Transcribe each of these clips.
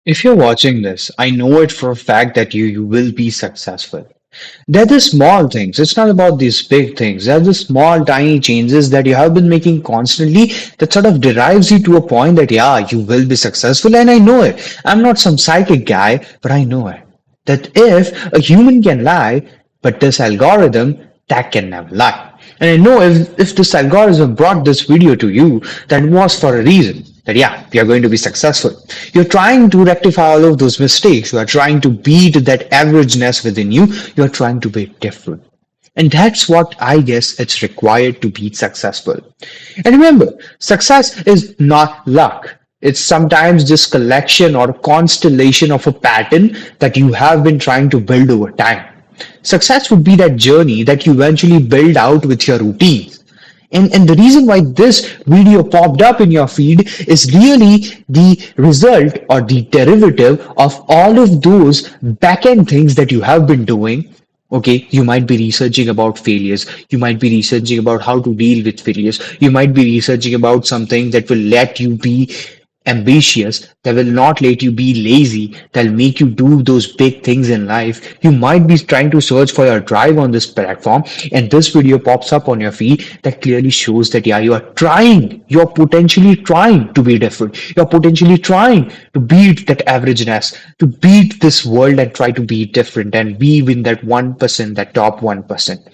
If you're watching this, I know it for a fact that you will be successful. They're the small things. It's not about these big things. They're the small, tiny changes that you have been making constantly that sort of derives you to a point that, yeah, you will be successful. And I know it. I'm not some psychic guy, but I know it. That if a human can lie, but this algorithm, that can never lie. And I know if this algorithm brought this video to you, that was for a reason. That yeah, you're going to be successful. You're trying to rectify all of those mistakes. You are trying to beat that averageness within you. You're trying to be different. And that's what I guess it's required to be successful. And remember, success is not luck. It's sometimes just collection or a constellation of a pattern that you have been trying to build over time. Success would be that journey that you eventually build out with your routines. And the reason why this video popped up in your feed is really the result or the derivative of all of those back-end things that you have been doing. Okay, you might be researching about failures. You might be researching about how to deal with failures. You might be researching about something that will let you be ambitious, that will not let you be lazy, that'll make you do those big things in life. You might be trying to search for your drive on this platform, and this video pops up on your feed that clearly shows that yeah, you are trying, you're potentially trying to be different, you're potentially trying to beat that averageness, to beat this world and try to be different and be in that 1%, that top 1%.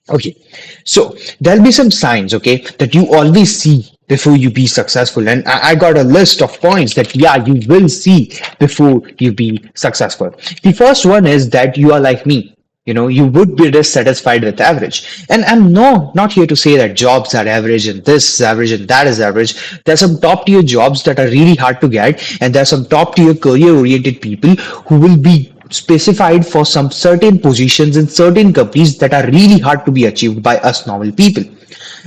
Okay, so there'll be some signs, okay, that you always see before you be successful. And I got a list of points that, yeah, you will see before you be successful. The first one is that you are like me. You know, you would be dissatisfied with average. And I'm not here to say that jobs are average and this is average and that is average. There's some top tier jobs that are really hard to get, and there's some top tier career oriented people who will be specified for some certain positions in certain companies that are really hard to be achieved by us normal people.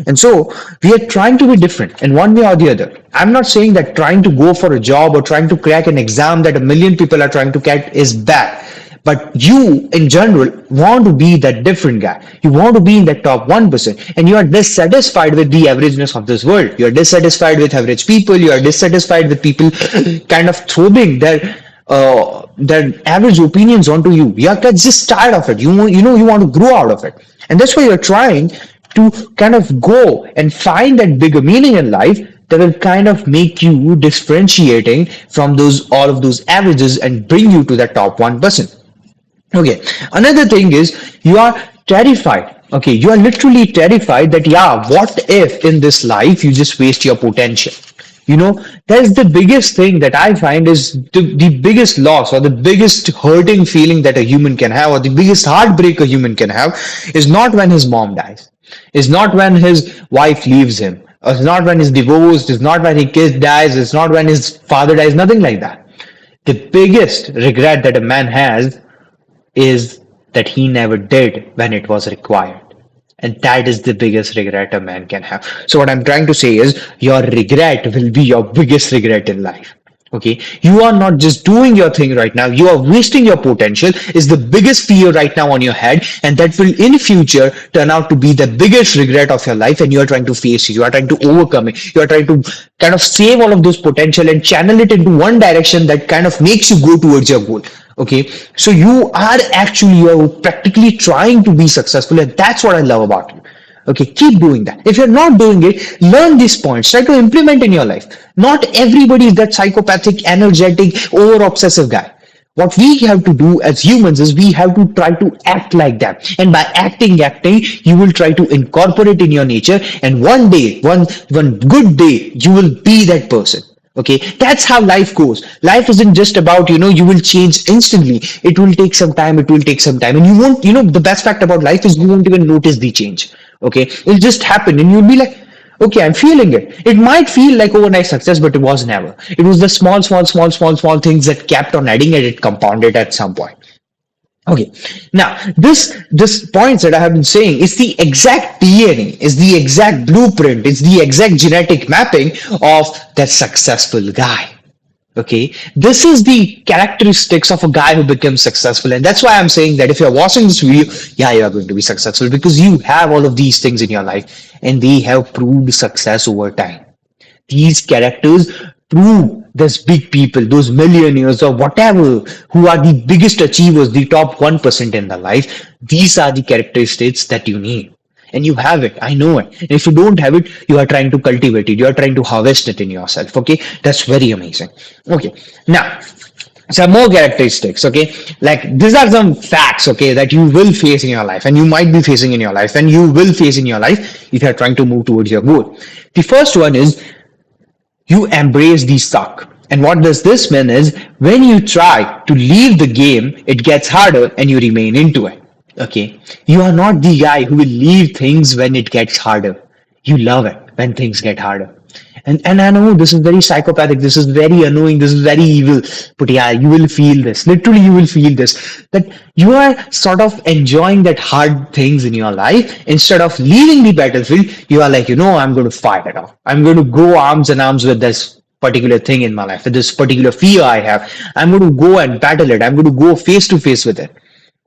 And so we are trying to be different in one way or the other. I'm not saying that trying to go for a job or trying to crack an exam that a million people are trying to crack is bad. But you, in general, want to be that different guy. You want to be in that top 1%. And you are dissatisfied with the averageness of this world. You are dissatisfied with average people. You are dissatisfied with people kind of throwing their average opinions onto you. You are just tired of it. You want to grow out of it. And that's why you're trying to kind of go and find that bigger meaning in life that will kind of make you differentiating from those all of those averages and bring you to the top 1%. Okay, another thing is you are terrified. Okay, you are literally terrified that, yeah, what if in this life you just waste your potential? You know, that's the biggest thing that I find is the biggest loss or the biggest hurting feeling that a human can have, or the biggest heartbreak a human can have, is not when his mom dies, is not when his wife leaves him, it's not when he's divorced, it's not when his kid dies, it's not when his father dies, nothing like that. The biggest regret that a man has is that he never did when it was required. And that is the biggest regret a man can have. So, what I'm trying to say is, your regret will be your biggest regret in life. Okay, you are not just doing your thing right now, you are wasting your potential, is the biggest fear right now on your head, and that will in future turn out to be the biggest regret of your life, and you are trying to face it, you are trying to overcome it, you are trying to kind of save all of those potential and channel it into one direction that kind of makes you go towards your goal. Okay, so you're practically trying to be successful, and that's what I love about you. Okay, keep doing that. If you're not doing it, learn these points, try to implement in your life. Not everybody is that psychopathic, energetic, over obsessive guy. What we have to do as humans is we have to try to act like that, and by acting, you will try to incorporate in your nature, and one day, one good day, you will be that person. Okay, that's how life goes. Life isn't just about, you will change instantly. It will take some time, and you won't, the best fact about life is you won't even notice the change. Okay, it'll just happen, and you'll be like, okay, I'm feeling it. It might feel like overnight success, but it was never. It was the small things that kept on adding, and it compounded at some point. Okay, now this points that I have been saying is the exact DNA, is the exact blueprint, it's the exact genetic mapping of that successful guy. Okay, this is the characteristics of a guy who becomes successful, and that's why I'm saying that if you're watching this video, yeah, you are going to be successful because you have all of these things in your life, and they have proved success over time. These characters prove There's big people, those millionaires or whatever, who are the biggest achievers, the top 1% in the life. These are the characteristics that you need. And you have it. I know it. And if you don't have it, you are trying to cultivate it. You are trying to harvest it in yourself. Okay. That's very amazing. Okay. Now, some more characteristics. Okay. Like these are some facts. Okay. That you will face in your life and you might be facing in your life and you will face in your life if you are trying to move towards your goal. The first one is you embrace the suck. And what does this mean is when you try to leave the game, it gets harder and you remain into it. Okay. You are not the guy who will leave things when it gets harder. You love it when things get harder. And I know this is very psychopathic, this is very annoying, this is very evil, but yeah, you will feel this. Literally, you will feel this. That you are sort of enjoying that hard things in your life. Instead of leaving the battlefield, you are like, I'm going to fight it off. I'm going to go arms and arms with this particular thing in my life, with this particular fear I have. I'm going to go and battle it. I'm going to go face to face with it.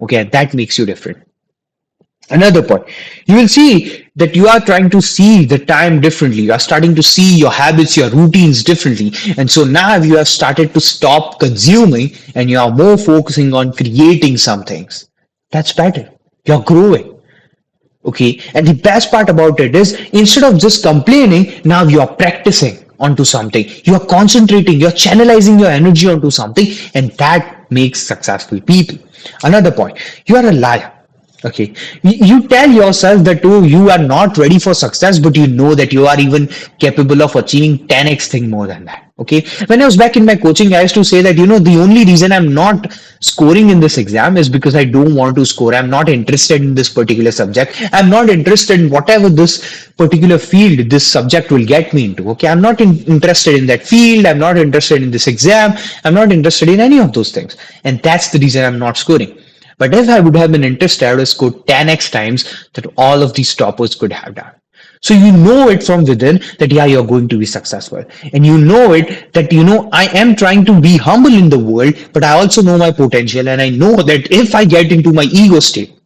Okay, that makes you different. Another point, you will see that you are trying to see the time differently. You are starting to see your habits, your routines differently. And so now you have started to stop consuming and you are more focusing on creating some things. That's better. You're growing. Okay. And the best part about it is instead of just complaining, now you're practicing onto something. You're concentrating, you're channelizing your energy onto something, and that makes successful people. Another point, you are a liar. Okay, you tell yourself that you are not ready for success, but you know that you are even capable of achieving 10x thing more than that. Okay, when I was back in my coaching, I used to say that the only reason I'm not scoring in this exam is because I don't want to score. I'm not interested in this particular subject. I'm not interested in whatever this particular field this subject will get me into. Okay, I'm not interested in that field. I'm not interested in this exam. I'm not interested in any of those things, and that's the reason I'm not scoring. But if I would have been interested, I would have scored 10x times that all of these toppers could have done. So you know it from within that yeah, you're going to be successful. And you know it that I am trying to be humble in the world, but I also know my potential. And I know that if I get into my ego state,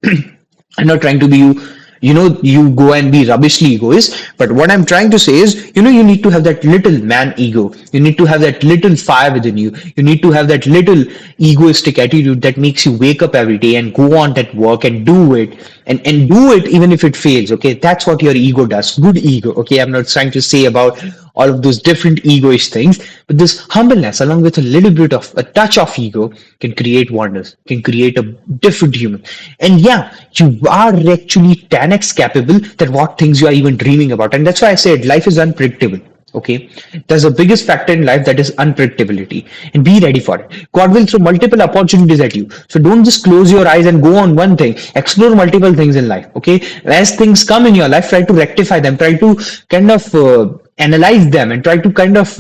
I'm not trying to be you go and be rubbishly egoist, but what I'm trying to say is you need to have that little man ego. You need to have that little fire within you. You need to have that little egoistic attitude that makes you wake up every day and go on that work and do it, and do it even if it fails. Okay, that's what your ego does. Good ego. Okay, I'm not trying to say about all of those different egoish things, but this humbleness along with a little bit of a touch of ego can create wonders, can create a different human. And yeah, you are actually 10x capable that what things you are even dreaming about. And that's why I said life is unpredictable. Okay, there's a biggest factor in life, that is unpredictability, and be ready for it. God will throw multiple opportunities at you, so don't just close your eyes and go on one thing. Explore multiple things in life. Okay, as things come in your life, try to rectify them, try to kind of analyze them, and try to kind of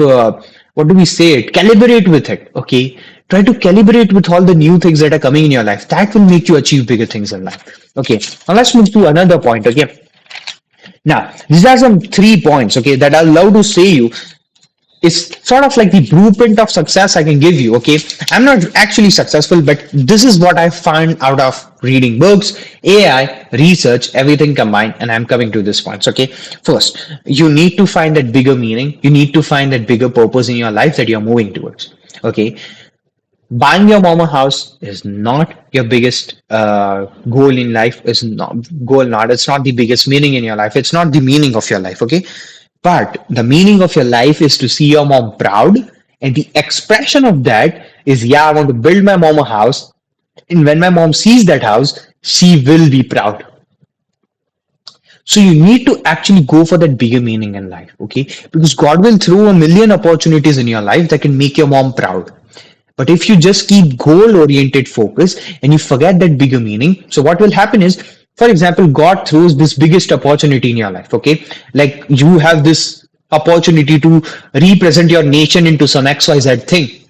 what do we say it, calibrate with it. Okay, try to calibrate with all the new things that are coming in your life. That will make you achieve bigger things in life. Okay, now let's move to another point. Okay, now, these are some 3 points, okay, that I'd love to say you. It's sort of like the blueprint of success I can give you, okay? I'm not actually successful, but this is what I find out of reading books, AI, research, everything combined, and I'm coming to this points, okay? First, you need to find that bigger meaning. You need to find that bigger purpose in your life that you're moving towards, okay? Buying your mama house is not your biggest goal in life. Is not goal, not it's not the biggest meaning in your life. It's not the meaning of your life. Okay, but the meaning of your life is to see your mom proud, and the expression of that is yeah, I want to build my mama house, and when my mom sees that house, she will be proud. So you need to actually go for that bigger meaning in life, okay? Because God will throw a million opportunities in your life that can make your mom proud. But if you just keep goal oriented focus and you forget that bigger meaning, so what will happen is, for example, God throws this biggest opportunity in your life, okay? Like you have this opportunity to represent your nation into some XYZ thing,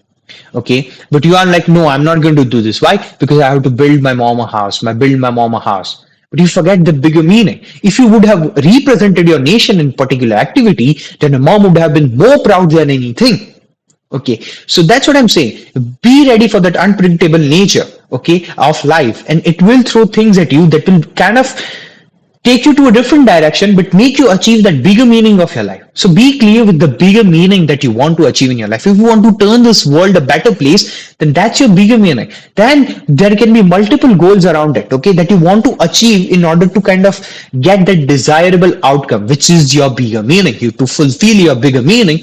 okay? But you are like, no, I'm not going to do this. Why? Because I have to build my mama house, build my mama house. But you forget the bigger meaning. If you would have represented your nation in particular activity, then a mom would have been more proud than anything. Okay, so that's what I'm saying. Be ready for that unpredictable nature, okay, of life, and it will throw things at you that will kind of take you to a different direction, but make you achieve that bigger meaning of your life. So be clear with the bigger meaning that you want to achieve in your life. If you want to turn this world a better place, then that's your bigger meaning. Then there can be multiple goals around it, okay, that you want to achieve in order to kind of get that desirable outcome, which is your bigger meaning. You to fulfill your bigger meaning,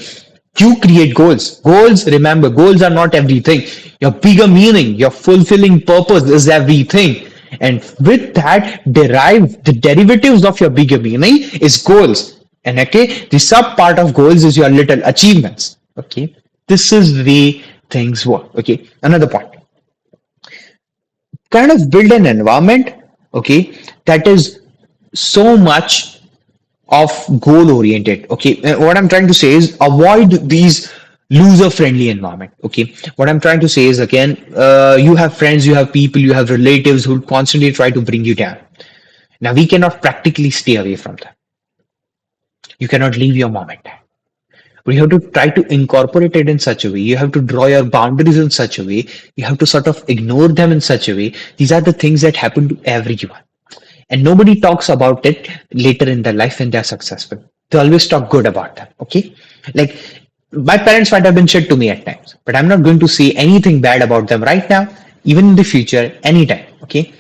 you create goals. Goals, remember, goals are not everything. Your bigger meaning, your fulfilling purpose is everything. And with that, derive the derivatives of your bigger meaning is goals. And okay, the sub part of goals is your little achievements. Okay, this is the way things work. Okay, another point. Kind of build an environment, okay, that is so much of goal oriented. Okay, what I'm trying to say is avoid these loser friendly environment. Okay, what I'm trying to say is, again, you have friends, you have people, you have relatives who constantly try to bring you down. Now we cannot practically stay away from them. You cannot leave your mom and dad, but you have to try to incorporate it in such a way. You have to draw your boundaries in such a way. You have to sort of ignore them in such a way. These are the things that happen to everyone, and nobody talks about it later in their life when they're successful. They always talk good about them. Okay, like my parents might have been shit to me at times, but I'm not going to say anything bad about them right now, even in the future, anytime. Okay,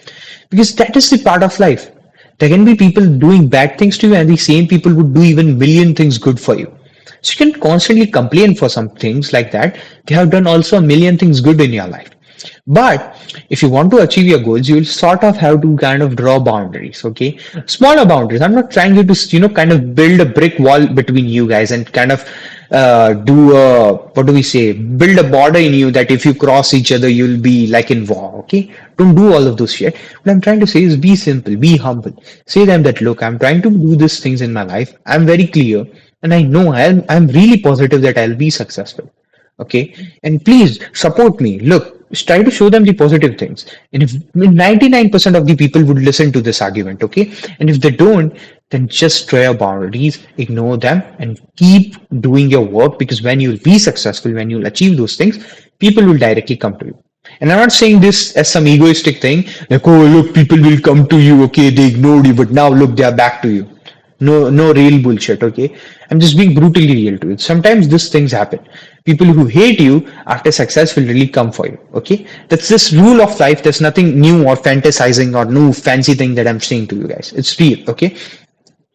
because that is the part of life. There can be people doing bad things to you, and the same people would do even million things good for you. So you can constantly complain for some things like that. They have done also a million things good in your life. But if you want to achieve your goals, you will sort of have to kind of draw boundaries, okay? Smaller boundaries. I'm not trying you to, kind of build a brick wall between you guys and kind of do a, what do we say, build a border in you that if you cross each other, you'll be like in war, okay? Don't do all of those shit. What I'm trying to say is be simple, be humble. Say them that, look, I'm trying to do these things in my life. I'm very clear. And I know I'm really positive that I'll be successful. Okay, and please support me. Look, try to show them the positive things. And if 99% of the people would listen to this argument, okay, and if they don't, then just draw your boundaries, ignore them, and keep doing your work, because when you'll be successful, when you'll achieve those things, people will directly come to you. And I'm not saying this as some egoistic thing, like, oh, look, people will come to you, okay, they ignored you, but now look, they are back to you. No real bullshit, okay? I'm just being brutally real to it. Sometimes these things happen. People who hate you after success will really come for you, okay? That's this rule of life. There's nothing new or fantasizing or new fancy thing that I'm saying to you guys. It's real, okay?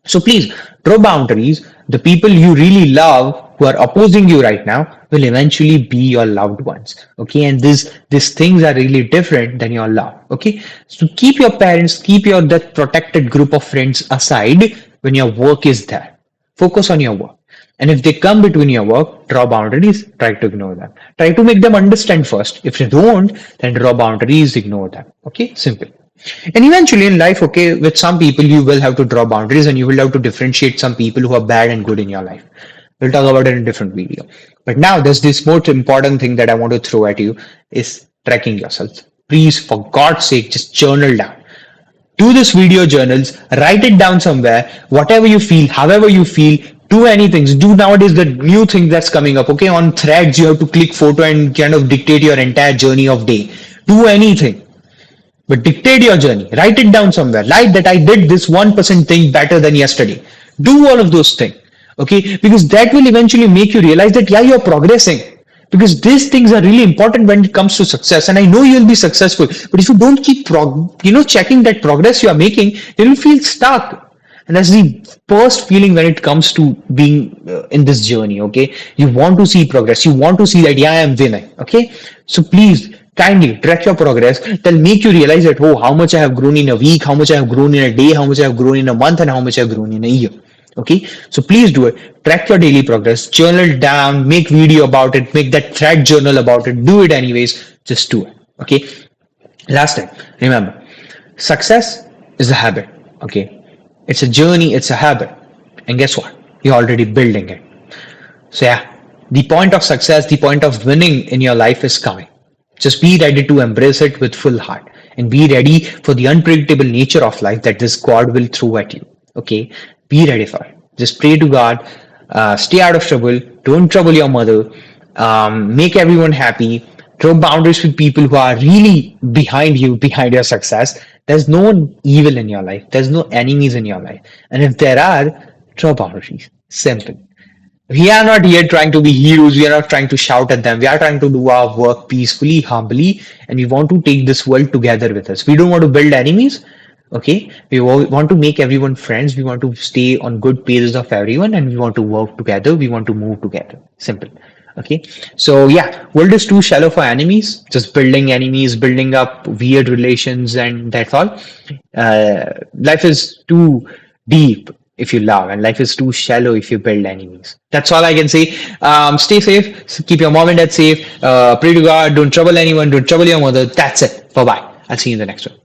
So please draw boundaries. The people you really love who are opposing you right now will eventually be your loved ones. Okay. And these things are really different than your love. Okay. So keep your parents, keep your that protected group of friends aside when your work is there. Focus on your work. And if they come between your work, draw boundaries, try to ignore them. Try to make them understand first. If they don't, then draw boundaries, ignore them. Okay, simple. And eventually in life, okay, with some people, you will have to draw boundaries and you will have to differentiate some people who are bad and good in your life. We'll talk about it in a different video. But now there's this most important thing that I want to throw at you is tracking yourself. Please, for God's sake, just journal down. Do this video journals, write it down somewhere, whatever you feel, however you feel, do anything. Do nowadays the new thing that's coming up, okay? On threads, you have to click photo and kind of dictate your entire journey of day. Do anything. But dictate your journey. Write it down somewhere. Like that I did this 1% thing better than yesterday. Do all of those things. Okay? Because that will eventually make you realize that, yeah, you're progressing. Because these things are really important when it comes to success. And I know you'll be successful. But if you don't keep, checking that progress you are making, then you feel stuck. And that's the first feeling when it comes to being in this journey. Okay? You want to see progress. You want to see that, yeah, I am winning. Okay? So please, kindly track your progress. That'll make you realize that, oh, how much I have grown in a week, how much I have grown in a day, how much I have grown in a month, and how much I have grown in a year. Okay, so please do it. Track your daily progress, journal it down, make video about it, make that thread journal about it. Do it anyways. Just do it. Okay. Last time, remember, success is a habit. Okay, it's a journey, it's a habit, and guess what? You're already building it. So yeah, the point of success, the point of winning in your life is coming. Just be ready to embrace it with full heart and be ready for the unpredictable nature of life that this God will throw at you. Okay, be ready for it. Just pray to God, stay out of trouble, don't trouble your mother, make everyone happy, Draw boundaries with people who are really behind you, behind your success. There's no evil in your life. There's no enemies in your life. And if there are, draw boundaries. Simple. We are not here trying to be heroes. We are not trying to shout at them. We are trying to do our work peacefully, humbly, and we want to take this world together with us. We don't want to build enemies. Okay, we want to make everyone friends. We want to stay on good pages of everyone, and we want to work together. We want to move together. Simple. Okay, so yeah, world is too shallow for enemies. Just building enemies, building up weird relations, and that's all. Life is too deep if you love, and life is too shallow if you build enemies. That's all I can say. Stay safe, keep your mom and dad safe. Pray to God, don't trouble anyone, don't trouble your mother. That's it. Bye bye. I'll see you in the next one.